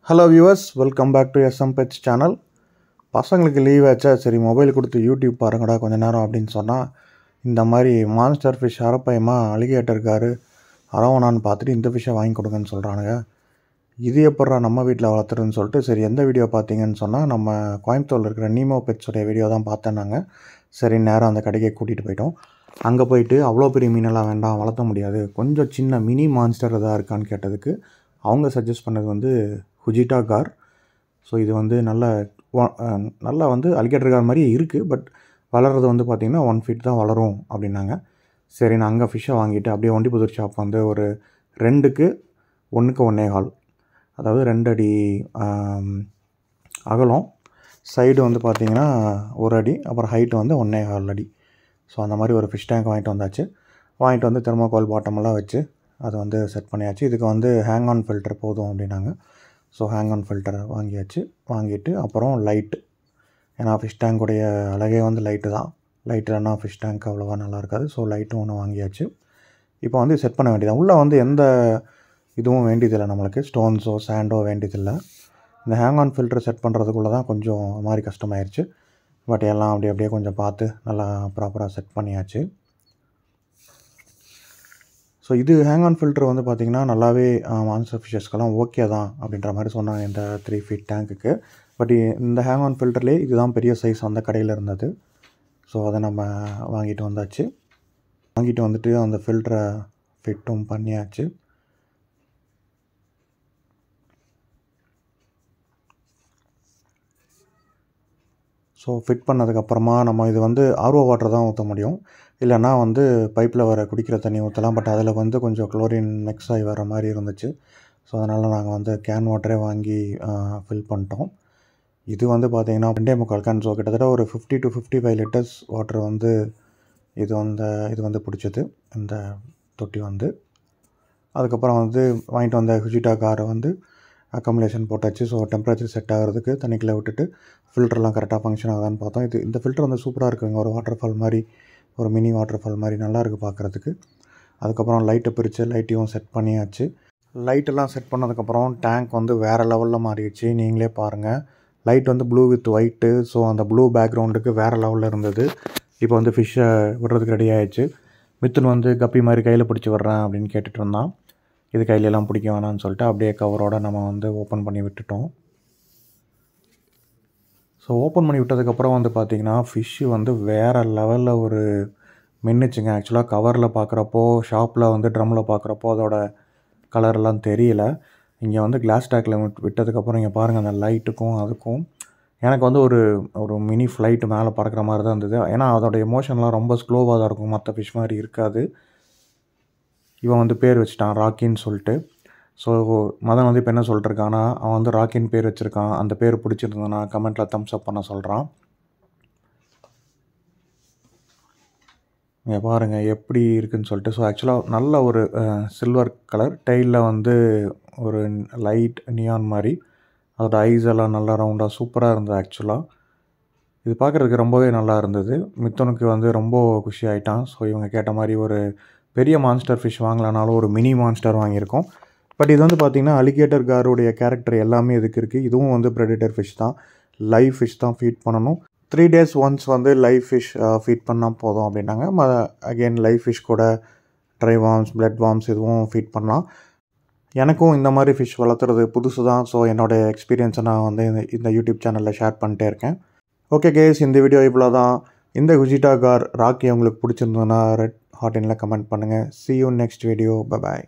Hello viewers, welcome back to SM Pets channel. பசங்களுக்கு leave ஆச்சா, சரி மொபைல் கொடுத்து யூடியூப் பாருங்கடா கொஞ்ச நேரம் அப்படின்னு சொன்னால், இந்த மாதிரி மான்ஸ்டர் ஃபிஷ் அரப்பயமா அலிகேட்டர் அரவணான்னு பார்த்துட்டு இந்த ஃபிஷ்ஷை வாங்கி கொடுங்கன்னு சொல்கிறானுங்க. இது எப்பட்றா நம்ம வீட்டில் வளர்த்துறதுன்னு சொல்லிட்டு, சரி எந்த வீடியோ பார்த்தீங்கன்னு சொன்னால், நம்ம கோயம்புத்தூரில் இருக்கிற நீமோ பெட்ஸோடைய வீடியோ தான் பார்த்தேன் நாங்கள். சரி நேரம் அந்த கடைக்கே கூட்டிகிட்டு போயிட்டோம். அங்கே போயிட்டு அவ்வளோ பெரிய மீனெல்லாம் வேண்டாம், வளர்த்த முடியாது, கொஞ்சம் சின்ன மினி மான்ஸ்டர் எதாவது இருக்கான்னு கேட்டதுக்கு அவங்க சஜஸ்ட் பண்ணது வந்து ஃபுஜிட்டா கார். ஸோ இது வந்து நல்லா வந்து அலிகேட்டர் கார் மாதிரியே இருக்குது, பட் வளர்கிறது வந்து பார்த்திங்கன்னா 1 feet தான் வளரும் அப்படின்னாங்க. சரி நான் அங்கே ஃபிஷ்ஷை வாங்கிட்டு அப்படியே ஒண்டிப்புதூர் ஷாப் வந்து ஒரு 2க்கு 1க்கு 1.25, அதாவது 2 அடி அகலம், சைடு வந்து பார்த்திங்கன்னா 1 அடி, அப்புறம் ஹைட்டு வந்து 1.25 அடி. ஸோ அந்த மாதிரி ஒரு ஃபிஷ் டேங்க் வாங்கிட்டு வந்தாச்சு. வாங்கிட்டு வந்து தெர்மோகால் பாட்டமெல்லாம் வச்சு அதை வந்து செட் பண்ணியாச்சு. இதுக்கு வந்து ஹேங் ஆன் ஃபில்டர் போதும் அப்படின்னாங்க. ஸோ ஹேங் ஆன் ஃபில்டர் வாங்கிட்டு அப்புறம் லைட்டு, ஏன்னா ஃபிஷ் டேங்க்குடைய அழகே வந்து லைட்டு தான். லைட் இல்லைன்னா ஃபிஷ் டேங்க் அவ்வளோவா நல்லா இருக்காது. ஸோ லைட்டும் ஒன்று வாங்கியாச்சு. இப்போ வந்து செட் பண்ண வேண்டியதான். உள்ளே வந்து எந்த இதுவும் வேண்டியதில்லை, நம்மளுக்கு ஸ்டோன்ஸோ சாண்டோ வேண்டியதில்லை. இந்த ஹேங் ஆன் ஃபில்டர் செட் பண்ணுறதுக்குள்ளே தான் கொஞ்சம் மாதிரி கஷ்டமாயிருச்சு. பட் எல்லாம் அப்படியே கொஞ்சம் பார்த்து நல்லா ப்ராப்பராக செட் பண்ணியாச்சு. ஸோ இது ஹேங் ஆன் ஃபில்டர் வந்து பார்த்திங்கன்னா நல்லாவே மான்ஸ்டர் ஃபிஷ்ஷஸ்க்கெல்லாம் ஓகே தான் அப்படின்ற மாதிரி சொன்னாங்க இந்த 3 feet டேங்க்குக்கு. பட் இந்த ஹேங் ஆன் ஃபில்டர்லேயே இதுதான் பெரிய சைஸ் அந்த கடையில் இருந்தது. ஸோ அதை நம்ம வாங்கிட்டு வந்தாச்சு. வாங்கிட்டு வந்துட்டு அந்த ஃபில்டரை ஃபிட்டும் பண்ணியாச்சு. ஸோ ஃபிட் பண்ணதுக்கப்புறமா நம்ம இது வந்து ஆர்ஓ வாட்டர் தான் ஊற்ற முடியும், இல்லைன்னா வந்து பைப்பில் வர குடிக்கிற தண்ணி ஊற்றலாம். பட் அதில் வந்து கொஞ்சம் குளோரின் மிக்ஸ் ஆகி வர மாதிரி இருந்துச்சு. ஸோ அதனால் நாங்கள் வந்து கேன் வாட்டரே வாங்கி ஃபில் பண்ணிட்டோம். இது வந்து பார்த்திங்கன்னா 2.25 கேன். ஸோ கிட்டத்தட்ட ஒரு 50 to 55 லிட்டர்ஸ் வாட்டர் வந்து இது வந்து பிடிச்சது இந்த தொட்டி வந்து. அதுக்கப்புறம் வந்து வாங்கிட்டு வந்த ஃபுஜிட்டா காரை வந்து அக்கமுலேஷன் போட்டாச்சு. ஸோ டெம்பரேச்சர் செட் ஆகிறதுக்கு தண்ணிக்குள்ளே விட்டுட்டு ஃபில்டர்லாம் கரெக்டாக ஃபங்க்ஷன் ஆகுதான்னு பார்த்தோம். இந்த ஃபில்டர் வந்து சூப்பராக இருக்குங்க. ஒரு வாட்டர் ஃபால் மாதிரி, ஒரு மினி வாட்டர் ஃபால் மாதிரி நல்லா இருக்குது பார்க்குறதுக்கு. அதுக்கப்புறம் லைட்டை பிரித்து லைட்டையும் செட் பண்ணியாச்சு. லைட்டெல்லாம் செட் பண்ணதுக்கப்புறம் டேங்க் வந்து வேறு லெவலில் மாறிடுச்சு. நீங்களே பாருங்கள், லைட் வந்து ப்ளூ வித் ஒயிட்டு. ஸோ அந்த ப்ளூ பேக்ரவுண்டுக்கு வேறு லெவலில் இருந்தது. இப்போ வந்து ஃபிஷ்ஷை விடுறதுக்கு ரெடி ஆகிடுச்சு. மித்துன் வந்து கப்பி மாதிரி கையில் பிடிச்சி விட்றேன் அப்படின்னு கேட்டுட்டு இருந்தான். இது கையிலெல்லாம் பிடிக்க வேணான்னு சொல்லிட்டு அப்படியே கவரோடு நம்ம வந்து ஓப்பன் பண்ணி விட்டுட்டோம். ஸோ ஓப்பன் பண்ணி விட்டதுக்கப்புறம் வந்து பார்த்திங்கன்னா ஃபிஷ்ஷு வந்து வேறு லெவலில் ஒரு மின்னுச்சுங்க. ஆக்சுவலாக கவரில் பார்க்குறப்போ, ஷாப்பில் வந்து ட்ரம்மில் பார்க்குறப்போ அதோட கலர்லாம் தெரியல. இங்கே வந்து கிளாஸ் டேக்கில் விட்டதுக்கப்புறம் இங்கே பாருங்கள், அந்த லைட்டுக்கும் அதுக்கும் எனக்கு வந்து ஒரு மினி ஃப்ளைட்டு மேலே பறக்கிற மாதிரி தான் இருந்தது. ஏன்னா அதோடய எமோஷன்லாம் ரொம்ப ஸ்லோவாக தான் இருக்கும், மற்ற ஃபிஷ் மாதிரி இருக்காது. இவன் வந்து பேர் வச்சுட்டான் ராக்கின்னு சொல்லிட்டு. ஸோ மதன் வந்து இப்போ என்ன சொல்லிட்டுருக்கான்னா, அவன் வந்து ராக்கின்னு பேர் வச்சுருக்கான். அந்த பேர் பிடிச்சிருந்ததுன்னா கமெண்ட்டில் தம்ஸ் அப் பண்ண சொல்கிறான். இங்கே பாருங்கள் எப்படி இருக்குதுன்னு சொல்லிட்டு. ஸோ ஆக்சுவலாக நல்ல ஒரு சில்வர் கலர் டெய்லில் வந்து ஒரு லைட் நியான் மாதிரி, அதோட ஐஸ் எல்லாம் நல்லா ரவுண்டாக சூப்பராக இருந்தது. ஆக்சுவலாக இது பார்க்குறதுக்கு ரொம்பவே நல்லா இருந்தது. மித்துனுக்கு வந்து ரொம்ப குஷி ஆகிட்டான். ஸோ இவங்க கேட்ட மாதிரி ஒரு பெரிய மான்ஸ்டர் ஃபிஷ் வாங்கலனாலும் ஒரு மினி மான்ஸ்டர் வாங்கியிருக்கோம். பட் இது வந்து பார்த்திங்கன்னா அலிகேட்டர் காருடைய கேரக்டர் எல்லாமே இதுக்கு இருக்குது. இதுவும் வந்து ப்ரெடிட்டர் ஃபிஷ் தான், லைவ் ஃபிஷ் தான் ஃபீட் பண்ணணும். 3 days ஒன்ஸ் வந்து லைவ் ஃபிஷ் ஃபீட் பண்ணால் போதும் அப்படின்னாங்க. அகெயின் லைவ் ஃபிஷ் கூட ட்ரை வார்ம்ஸ், பிளட் வார்ம்ஸ் இதுவும் ஃபீட் பண்ணலாம். எனக்கும் இந்த மாதிரி ஃபிஷ் வளர்த்துறது புதுசு தான். ஸோ என்னோடய எக்ஸ்பீரியன்ஸை நான் வந்து இந்த யூடியூப் சேனலில் ஷேர் பண்ணிட்டே இருக்கேன். ஓகே கேஸ், இந்த வீடியோ இவ்வளோ தான். இந்த ஃபுஜிட்டா கார் ராக்கி உங்களுக்கு பிடிச்சிருந்ததுன்னா ரெட் ஹார்ட்டினில் கமெண்ட் பண்ணுங்கள். See you next video. Bye bye.